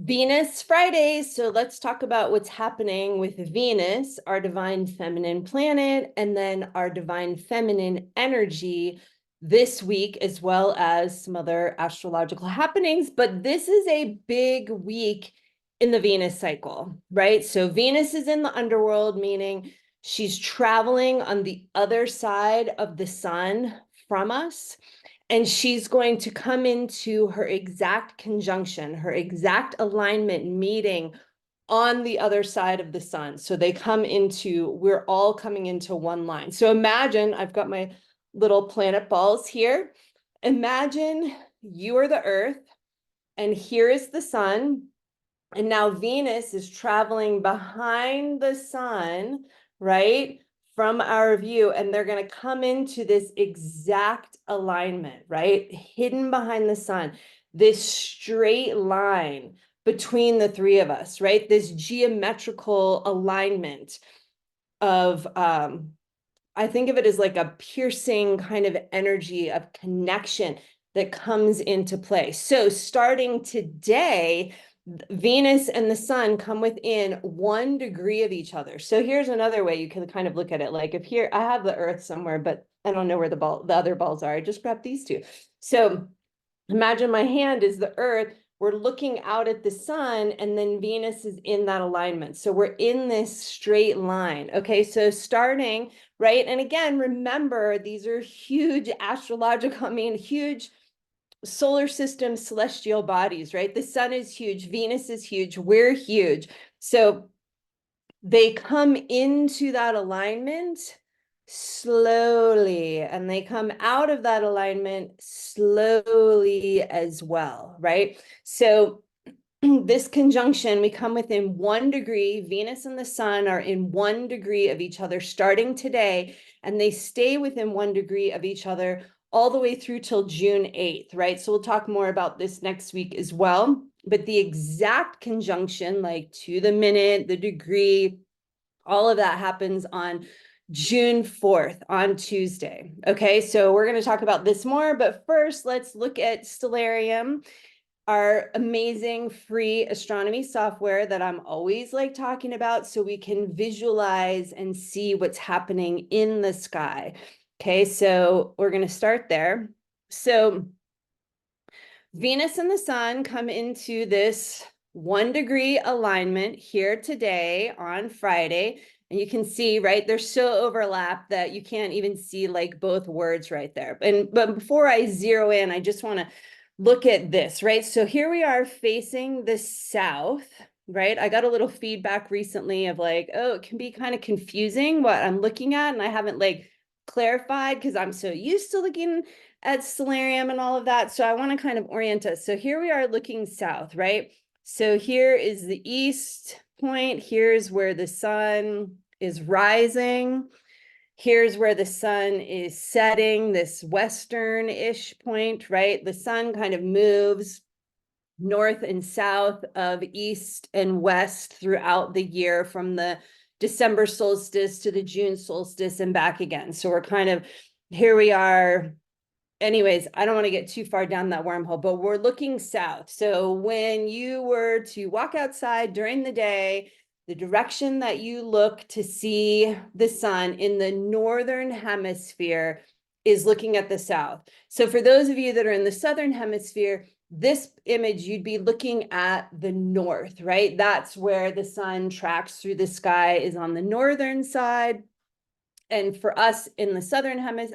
Venus Fridays. So let's talk about what's happening with Venus, our divine feminine planet, and then our divine feminine energy this week, as well as some other astrological happenings. But this is a big week in the Venus cycle, right? So Venus is in the underworld, meaning she's traveling on the other side of the sun from us. And she's going to come into her exact conjunction, her exact alignment meeting on the other side of the sun. So we're all coming into one line. So imagine, I've got my little planet balls here. Imagine you are the Earth, and here is the sun. And now Venus is traveling behind the sun, right? From our view, and they're going to come into this exact alignment, right? Hidden behind the sun, this straight line between the three of us, right? This geometrical alignment of, I think of it as like a piercing kind of energy of connection that comes into play. So starting today, Venus and the sun come within 1 degree of each other. So here's another way you can kind of look at it. Like if here, I have the Earth somewhere, but I don't know where the other balls are. I just grabbed these two. So imagine my hand is the Earth. We're looking out at the sun, and then Venus is in that alignment. So we're in this straight line. Okay, so starting, right? And again, remember, these are huge astrological, huge solar system celestial bodies, right? The sun is huge, Venus is huge, we're huge. So they come into that alignment slowly, and they come out of that alignment slowly as well, right? So this conjunction, we come within 1 degree. Venus and the sun are in 1 degree of each other starting today, and they stay within 1 degree of each other all the way through till June 8th, right? So we'll talk more about this next week as well. But the exact conjunction, like to the minute, the degree, all of that happens on June 4th, on Tuesday. Okay, so we're going to talk about this more, but first let's look at Stellarium, our amazing free astronomy software that I'm always like talking about, so we can visualize and see what's happening in the sky. Okay, so we're going to start there. So Venus and the sun come into this 1 degree alignment here today on Friday. And you can see, right, they're so overlapped that you can't even see like both words right there. But before I zero in, I just want to look at this, right? So here we are facing the south, right? I got a little feedback recently of like, oh, it can be kind of confusing what I'm looking at, and I haven't like clarified because I'm so used to looking at Stellarium and all of that. So I want to kind of orient us. So here we are looking south, right? So here is the east point. Here's where the sun is rising. Here's where the sun is setting, this western-ish point, right? The sun kind of moves north and south of east and west throughout the year, from the December solstice to the June solstice and back again. So we're kind of, here we are. Anyways, I don't want to get too far down that wormhole, but we're looking south. So when you were to walk outside during the day, the direction that you look to see the sun in the northern hemisphere is looking at the south. So for those of you that are in the southern hemisphere, this image, you'd be looking at the north, right? That's where the sun tracks through the sky, is on the northern side. And for us in the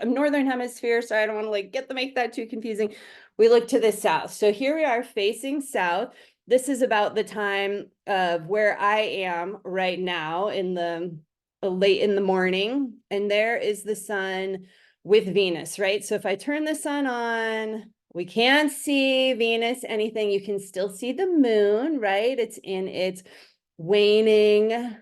northern hemisphere, sorry, I don't want to like make that too confusing. We look to the south. So here we are facing south. This is about the time of where I am right now in the late in the morning. And there is the sun with Venus, right? So if I turn the sun on, we can't see Venus, anything. You can still see the moon, right? It's in its waning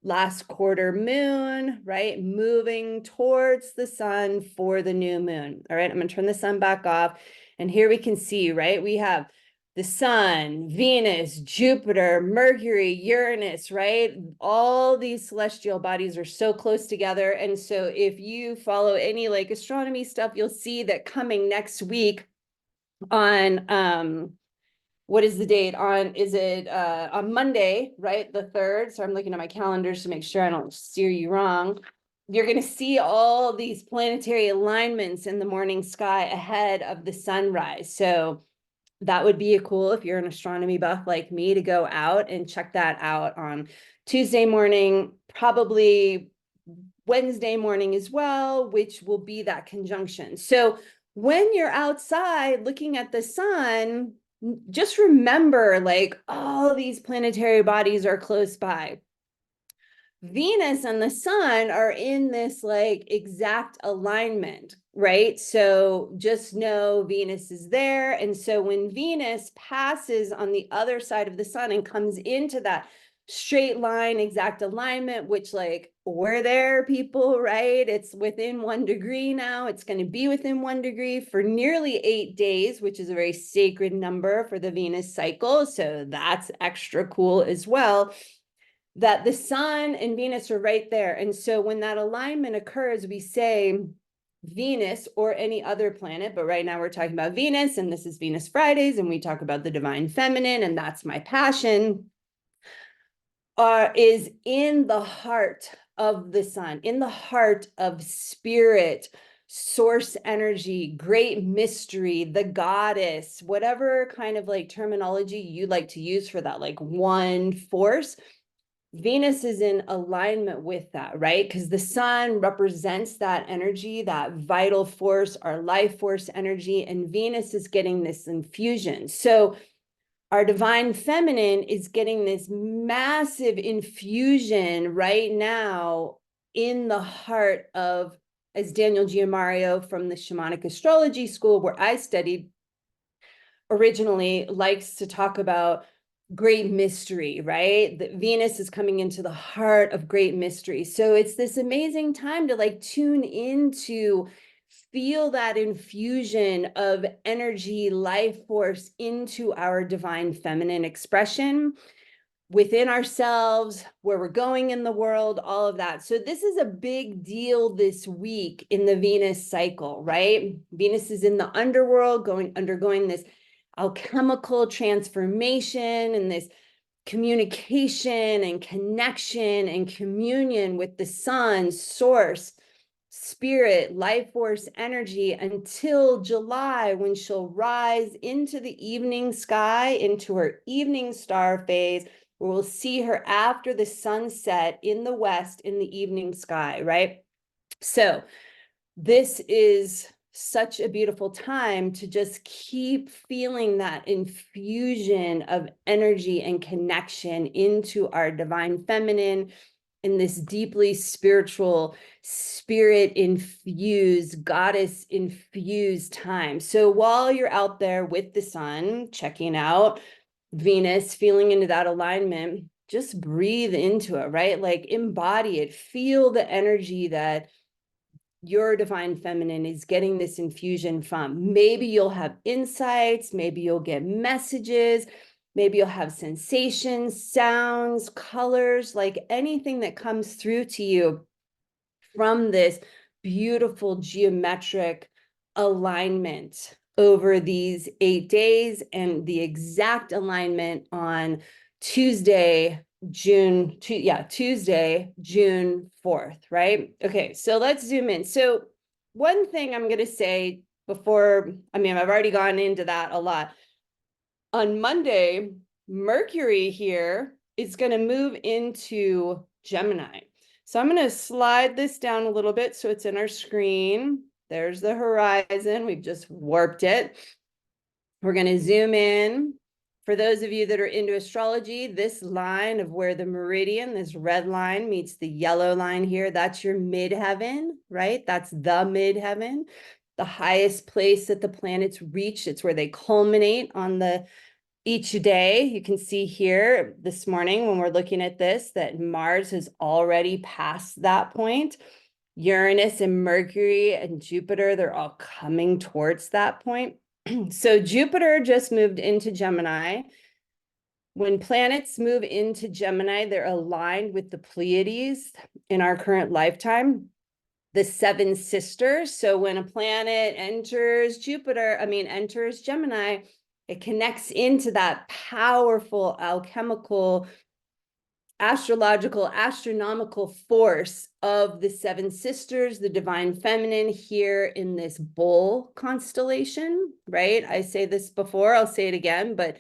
last quarter moon, right? Moving towards the sun for the new moon. All right, I'm going to turn the sun back off. And here we can see, right? We have the sun, Venus, Jupiter, Mercury, Uranus, right? All these celestial bodies are so close together. And so if you follow any like astronomy stuff, you'll see that coming next week on what is the date on, is it on Monday, right? The 3rd. So I'm looking at my calendars to make sure I don't steer you wrong. You're going to see all these planetary alignments in the morning sky ahead of the sunrise. So that would be cool if you're an astronomy buff like me to go out and check that out on Tuesday morning, probably Wednesday morning as well, which will be that conjunction. So when you're outside looking at the sun, just remember like all these planetary bodies are close by. Venus and the sun are in this like exact alignment, right? So just know Venus is there. And so when Venus passes on the other side of the sun and comes into that straight line, exact alignment, which like we're there, people, right? It's within 1 degree now. It's going to be within 1 degree for nearly 8 days, which is a very sacred number for the Venus cycle. So that's extra cool as well, that the sun and Venus are right there. And so when that alignment occurs, we say Venus or any other planet, but right now we're talking about Venus, and this is Venus Fridays, and we talk about the divine feminine, and that's my passion, is in the heart of the sun, in the heart of spirit, source energy, great mystery, the goddess, whatever kind of like terminology you like to use for that, like one force. Venus is in alignment with that, right? Because the sun represents that energy, that vital force, our life force energy, and Venus is getting this infusion. So our divine feminine is getting this massive infusion right now in the heart of, as Daniel Giamario from the Shamanic Astrology School, where I studied originally, likes to talk about great mystery, right? The Venus is coming into the heart of great mystery. So it's this amazing time to like tune into, feel that infusion of energy, life force into our divine feminine expression within ourselves, where we're going in the world, all of that. So this is a big deal this week in the Venus cycle, right? Venus is in the underworld, undergoing this alchemical transformation and this communication and connection and communion with the sun, source, spirit, life force, energy, until July, when she'll rise into the evening sky, into her evening star phase, where we'll see her after the sunset in the west in the evening sky, right? So this is such a beautiful time to just keep feeling that infusion of energy and connection into our divine feminine in this deeply spiritual, spirit infused, goddess infused time. So while you're out there with the sun, checking out Venus, feeling into that alignment, just breathe into it, right? Like embody it, feel the energy that your divine feminine is getting this infusion from. Maybe you'll have insights, maybe you'll get messages, maybe you'll have sensations, sounds, colors, like anything that comes through to you from this beautiful geometric alignment over these 8 days, and the exact alignment on Tuesday, Tuesday, June 4th, right? Okay, so let's zoom in. So one thing I'm going to say before, I've already gone into that a lot. On Monday, Mercury here is going to move into Gemini. So I'm going to slide this down a little bit so it's in our screen. There's the horizon. We've just warped it. We're going to zoom in. For those of you that are into astrology, this line of where the meridian, this red line, meets the yellow line here, that's your midheaven, right? That's the midheaven, the highest place that the planets reach. It's where they culminate on each day. You can see here this morning when we're looking at this, that Mars has already passed that point. Uranus and Mercury and Jupiter, they're all coming towards that point. So Jupiter just moved into Gemini. When planets move into Gemini, they're aligned with the Pleiades in our current lifetime, the 7 sisters. So when a planet enters enters Gemini, It connects into that powerful alchemical, astrological, astronomical force of the seven sisters, the divine feminine here in this bull constellation, right? I say this before, I'll say it again, but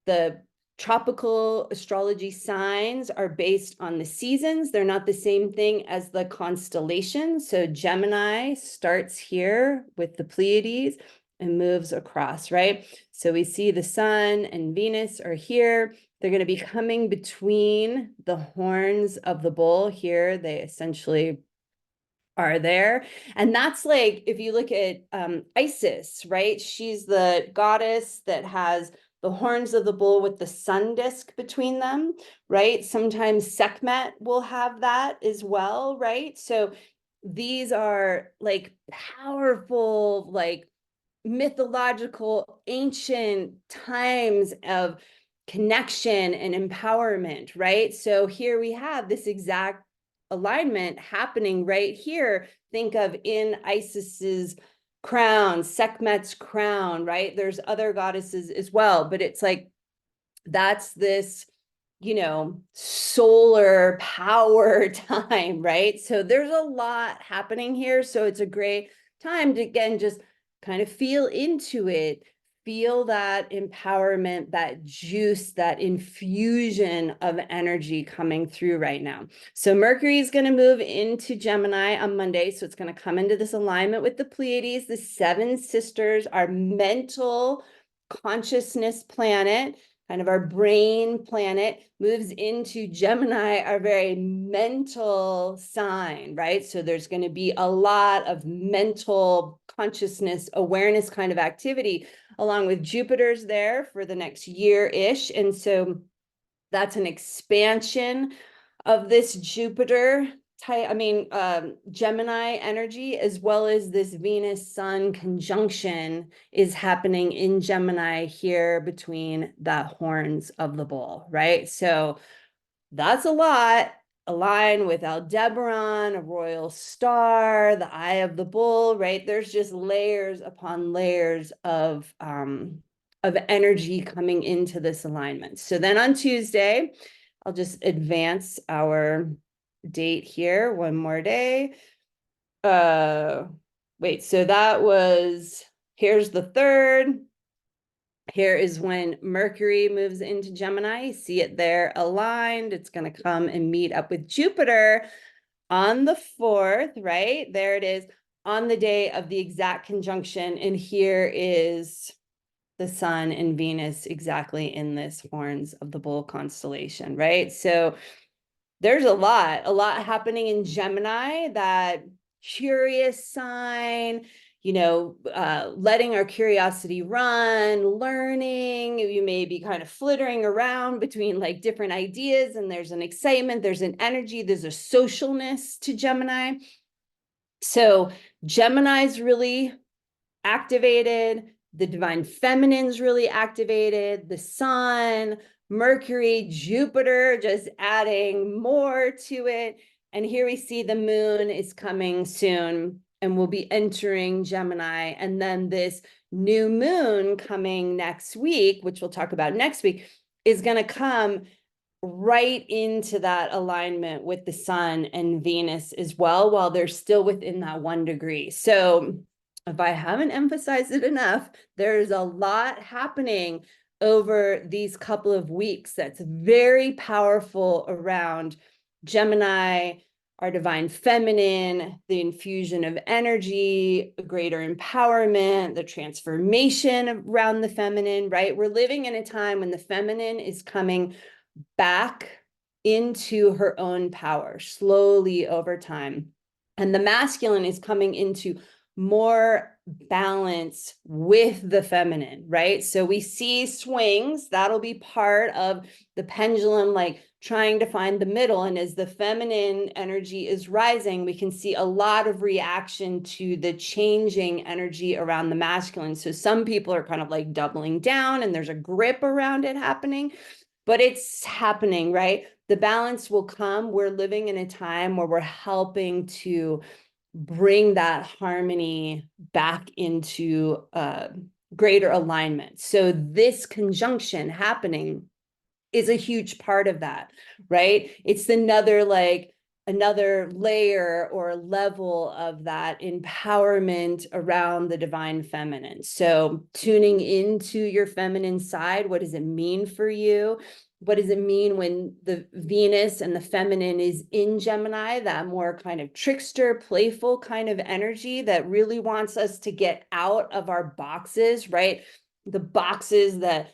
the tropical astrology signs are based on the seasons. They're not the same thing as the constellation. So Gemini starts here with the Pleiades and moves across, right? So we see the sun and Venus are here. They're going to be coming between the horns of the bull here. They essentially are there. And that's like, if you look at Isis, right? She's the goddess that has the horns of the bull with the sun disk between them, right? Sometimes Sekhmet will have that as well, right? So these are like powerful, like mythological, ancient times of connection and empowerment, right? So here we have this exact alignment happening right here. Think of in Isis's crown, Sekhmet's crown, right? There's other goddesses as well, but it's like that's this, you know, solar power time, right? So there's a lot happening here. So it's a great time to, again, just kind of feel into it, feel that empowerment, that juice, that infusion of energy coming through right now. So Mercury is going to move into Gemini on Monday. So it's going to come into this alignment with the Pleiades, the seven sisters, our mental consciousness planet, kind of our brain planet, moves into Gemini, our very mental sign, right? So there's going to be a lot of mental consciousness, awareness kind of activity, along with Jupiter's there for the next year-ish. And so that's an expansion of this Jupiter type, Gemini energy, as well as this Venus Sun conjunction is happening in Gemini here between the horns of the bull, right? So that's a lot. Align with Aldebaran, a royal star, the eye of the bull, right? There's just layers upon layers of energy coming into this alignment. So then on Tuesday, I'll just advance our date here one more day. Wait, so that was, here's the 3rd. Here is when Mercury moves into Gemini. You see it there aligned. It's going to come and meet up with Jupiter on the 4th, right? There it is on the day of the exact conjunction. And here is the sun and Venus exactly in this horns of the bull constellation, right? So there's a lot happening in Gemini, that curious sign, you know, letting our curiosity run, learning. You may be kind of flittering around between like different ideas, and there's an excitement, there's an energy, there's a socialness to Gemini. So Gemini's really activated, the divine feminine's really activated, the sun, Mercury, Jupiter, just adding more to it. And here we see the moon is coming soon and we'll be entering Gemini. And then this new moon coming next week, which we'll talk about next week, is going to come right into that alignment with the sun and Venus as well, while they're still within that 1 degree. So if I haven't emphasized it enough, there's a lot happening over these couple of weeks that's very powerful around Gemini, our divine feminine, the infusion of energy, greater empowerment, the transformation around the feminine, right? We're living in a time when the feminine is coming back into her own power slowly over time. And the masculine is coming into more balance with the feminine, right? So we see swings, that'll be part of the pendulum, like trying to find the middle. And as the feminine energy is rising, we can see a lot of reaction to the changing energy around the masculine. So some people are kind of like doubling down and there's a grip around it happening, but it's happening, right? The balance will come. We're living in a time where we're helping to bring that harmony back into greater alignment. So this conjunction happening is a huge part of that, right? It's another layer or level of that empowerment around the divine feminine. So tuning into your feminine side, what does it mean for you? What does it mean when the Venus and the feminine is in Gemini, that more kind of trickster, playful kind of energy that really wants us to get out of our boxes, right? The boxes that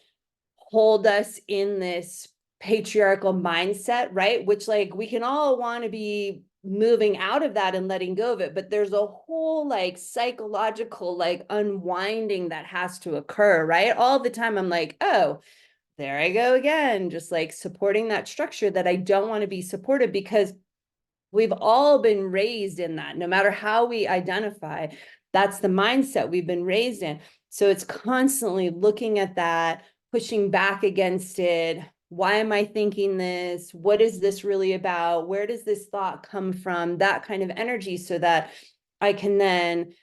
hold us in this patriarchal mindset, right? Which, like, we can all want to be moving out of that and letting go of it, but there's a whole like psychological like unwinding that has to occur, right? All the time I'm like, oh, there I go again, just like supporting that structure that I don't want to be supported, because we've all been raised in that. No matter how we identify, that's the mindset we've been raised in. So it's constantly looking at that, pushing back against it. Why am I thinking this? What is this really about? Where does this thought come from? That kind of energy, so that I can then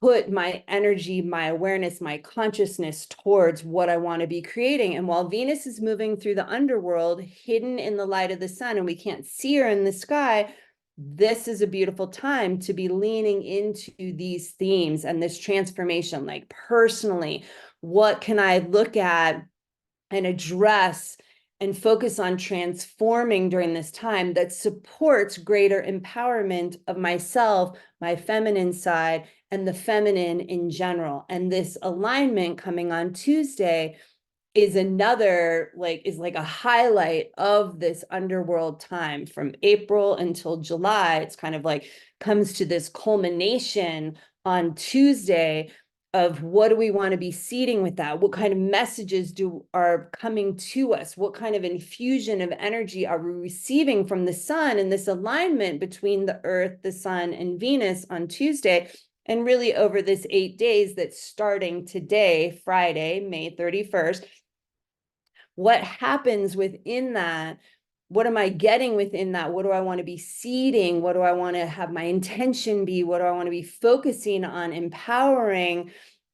put my energy, my awareness, my consciousness towards what I want to be creating. And while Venus is moving through the underworld, hidden in the light of the sun, and we can't see her in the sky, this is a beautiful time to be leaning into these themes and this transformation. Like, personally, what can I look at and address and focus on transforming during this time that supports greater empowerment of myself, my feminine side, and the feminine in general? And this alignment coming on Tuesday is like a highlight of this underworld time from April until July. It's kind of like comes to this culmination on Tuesday of what do we want to be seeding with that? What kind of messages are coming to us? What kind of infusion of energy are we receiving from the sun, and this alignment between the earth, the sun, and Venus on Tuesday? And really over this 8 days that's starting today, Friday, May 31st, what happens within that? What am I getting within that? What do I want to be seeding? What do I want to have my intention be? What do I want to be focusing on empowering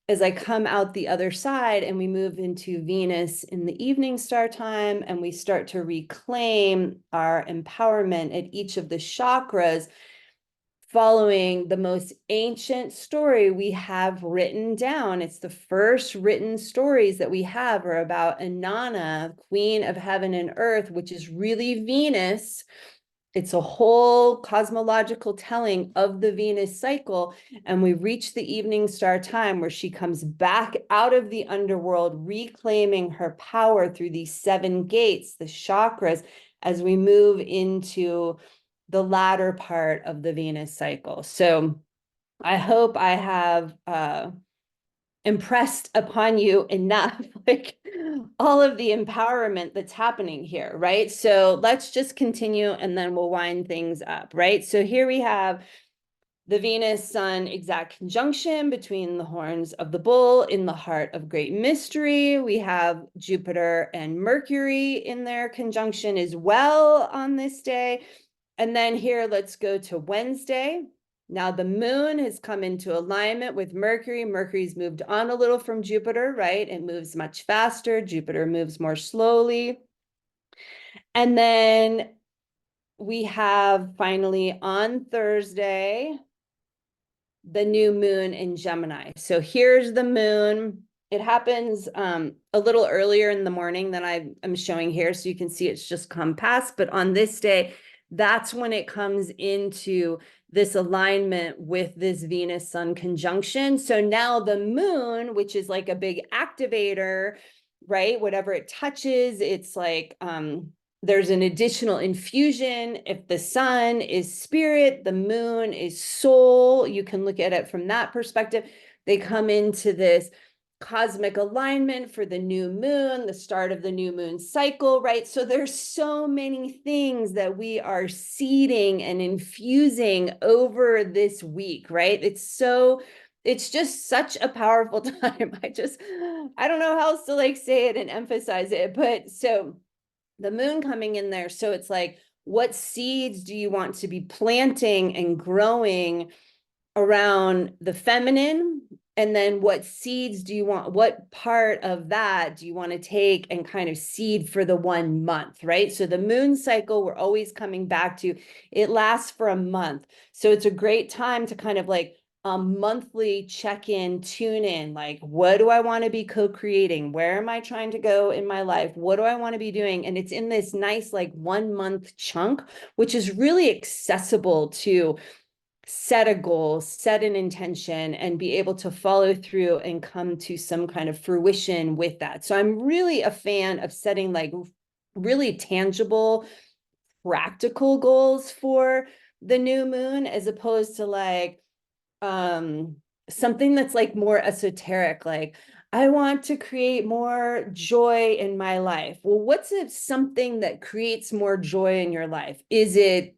as I come out the other side and we move into Venus in the evening star time, and we start to reclaim our empowerment at each of the chakras, following the most ancient story we have written down. It's the first written stories that we have are about Inanna, queen of heaven and earth, which is really Venus. It's a whole cosmological telling of the Venus cycle. And we reach the evening star time where she comes back out of the underworld, reclaiming her power through these 7 gates, the chakras, as we move into the latter part of the Venus cycle. So I hope I have impressed upon you enough, like all of the empowerment that's happening here, right? So let's just continue and then we'll wind things up, right? So here we have the Venus Sun exact conjunction between the horns of the bull in the heart of great mystery. We have Jupiter and Mercury in their conjunction as well on this day. And then here, let's go to Wednesday. Now the moon has come into alignment with Mercury. Mercury's moved on a little from Jupiter, right? It moves much faster. Jupiter moves more slowly. And then we have finally on Thursday, the new moon in Gemini. So here's the moon. It happens a little earlier in the morning than I'm showing here. So you can see it's just come past. But on this day, that's when it comes into this alignment with this Venus Sun conjunction. So now the moon, which is like a big activator, right? Whatever it touches, it's like there's an additional infusion. If the sun is spirit, the moon is soul. You can look at it from that perspective. They come into this cosmic alignment for the new moon, the start of the new moon cycle, right? So there's so many things that we are seeding and infusing over this week, right? It's just such a powerful time. I don't know how else to like say it and emphasize it, but so the moon coming in there. So it's like, what seeds do you want to be planting and growing around the feminine And then what seeds do you want, what part of that do you want to take and kind of seed for the 1 month, right? So the moon cycle, we're always coming back to, it lasts for a month. So it's a great time to kind of like monthly check in, tune in, like, what do I want to be co-creating? Where am I trying to go in my life? What do I want to be doing? And it's in this nice, like 1 month chunk, which is really accessible to set a goal, set an intention, and be able to follow through and come to some kind of fruition with that. So I'm really a fan of setting like really tangible, practical goals for the new moon, as opposed to like something that's like more esoteric, like I want to create more joy in my life. Well, what's it something that creates more joy in your life? Is it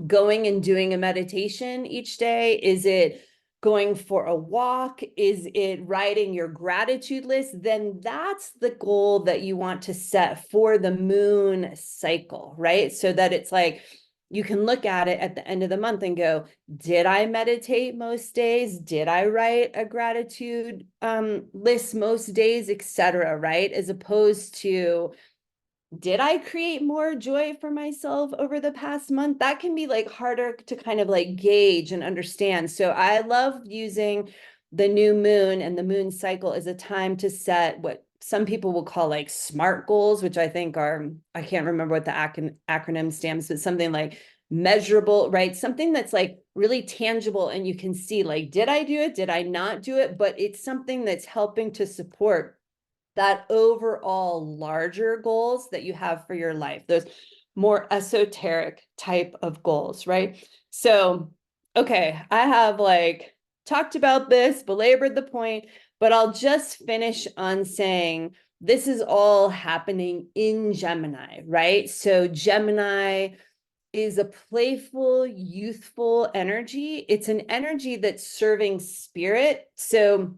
going and doing a meditation each day? Is it going for a walk? Is it writing your gratitude list? Then that's the goal that you want to set for the moon cycle, right? So that it's like, you can look at it at the end of the month and go, did I meditate most days? Did I write a gratitude list most days, etc., right? As opposed to, did I create more joy for myself over the past month? That can be like harder to kind of like gauge and understand. So I love using the new moon and the moon cycle as a time to set what some people will call like SMART goals, which I think are, I can't remember what the acronym stands, but something like measurable, right? Something that's like really tangible and you can see like, did I do it? Did I not do it? But it's something that's helping to support that overall larger goals that you have for your life, those more esoteric type of goals, right? So, okay, I have like talked about this, belabored the point, but I'll just finish on saying this is all happening in Gemini, right? So Gemini is a playful, youthful energy. It's an energy that's serving spirit. So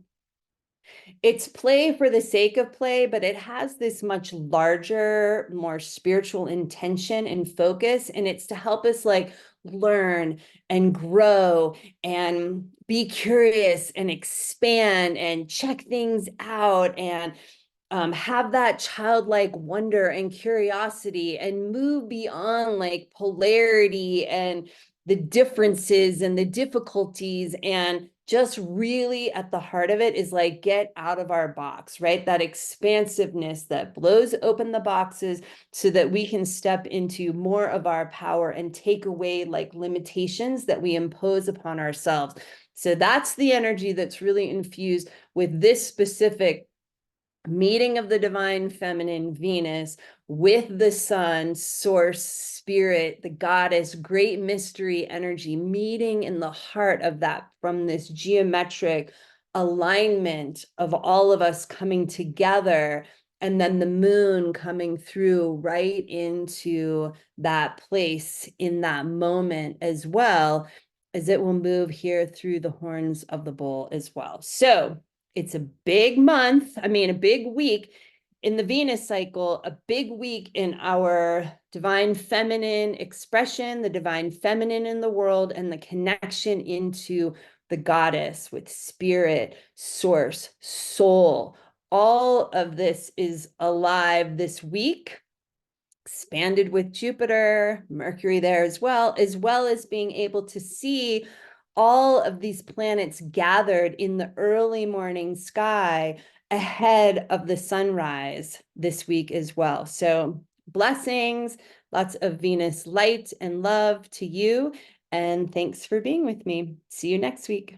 it's play for the sake of play, but it has this much larger, more spiritual intention and focus. And it's to help us like learn and grow and be curious and expand and check things out and have that childlike wonder and curiosity and move beyond like polarity and the differences and the difficulties, and just really at the heart of it is like get out of our box, right? That expansiveness that blows open the boxes so that we can step into more of our power and take away like limitations that we impose upon ourselves. So that's the energy that's really infused with this specific meeting of the divine feminine Venus with the sun, source, spirit, the goddess, great mystery energy, meeting in the heart of that from this geometric alignment of all of us coming together, and then the moon coming through right into that place in that moment as well, as it will move here through the horns of the bull as well. So it's a big month, I mean, a big week in the Venus cycle, a big week in our divine feminine expression, the divine feminine in the world, and the connection into the goddess with spirit, source, soul. All of this is alive this week, expanded with Jupiter, Mercury there as well as being able to see all of these planets gathered in the early morning sky ahead of the sunrise this week as well. So blessings, lots of Venus light and love to you. And thanks for being with me. See you next week.